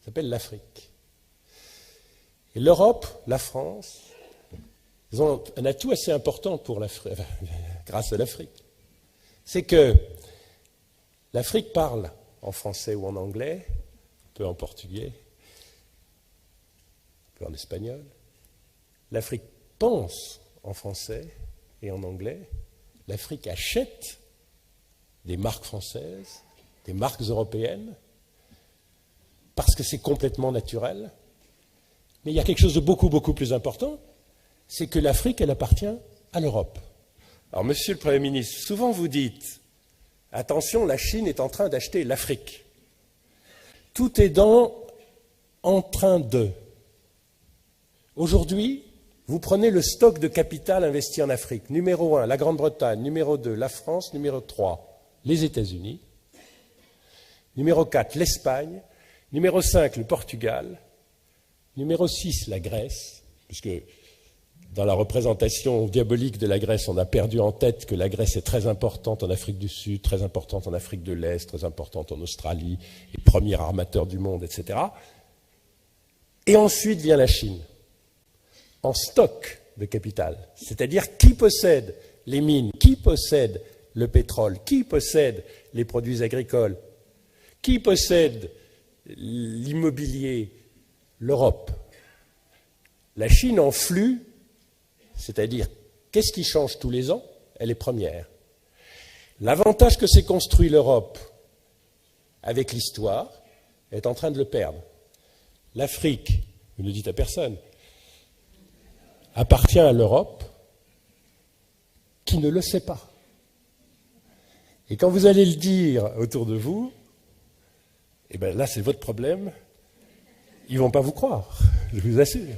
Ça s'appelle l'Afrique. Et l'Europe, la France, ils ont un atout assez important pour l'Afrique, grâce à l'Afrique. C'est que l'Afrique parle en français ou en anglais, un peu en portugais, un peu en espagnol. L'Afrique pense en français et en anglais. L'Afrique achète des marques françaises, des marques européennes, parce que c'est complètement naturel. Mais il y a quelque chose de beaucoup, beaucoup plus important, c'est que l'Afrique, elle appartient à l'Europe. Alors, Monsieur le Premier ministre, souvent vous dites, attention, la Chine est en train d'acheter l'Afrique. Tout est en train de. Aujourd'hui, vous prenez le stock de capital investi en Afrique. Numéro 1, la Grande-Bretagne. Numéro 2, la France. Numéro 3, les États-Unis. Numéro 4, l'Espagne. Numéro 5, le Portugal. Numéro 6, la Grèce, puisque dans la représentation diabolique de la Grèce, on a perdu en tête que la Grèce est très importante en Afrique du Sud, très importante en Afrique de l'Est, très importante en Australie, et premier armateur du monde, etc. Et ensuite vient la Chine, en stock de capital. C'est-à-dire qui possède les mines, qui possède le pétrole, qui possède les produits agricoles, qui possède l'immobilier, l'Europe. La Chine en flux, c'est-à-dire qu'est-ce qui change tous les ans, elle est première. L'avantage que s'est construit l'Europe avec l'histoire est en train de le perdre. L'Afrique, vous ne dites à personne, appartient à l'Europe qui ne le sait pas. Et quand vous allez le dire autour de vous, eh bien là c'est votre problème, ils ne vont pas vous croire, je vous assure.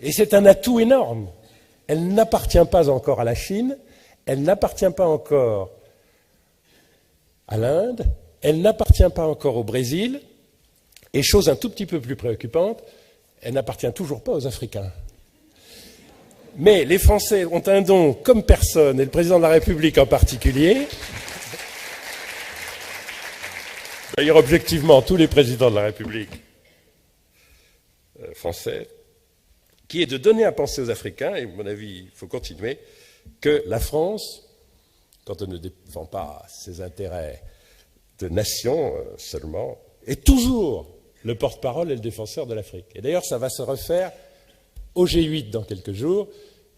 Et c'est un atout énorme. Elle n'appartient pas encore à la Chine, elle n'appartient pas encore à l'Inde, elle n'appartient pas encore au Brésil, et chose un tout petit peu plus préoccupante, elle n'appartient toujours pas aux Africains. Mais les Français ont un don comme personne, et le président de la République en particulier. D'ailleurs, objectivement, tous les présidents de la République français, qui est de donner à penser aux Africains, et à mon avis, il faut continuer, que la France, quand elle ne défend pas ses intérêts de nation seulement, est toujours le porte-parole et le défenseur de l'Afrique. Et d'ailleurs, ça va se refaire au G8 dans quelques jours.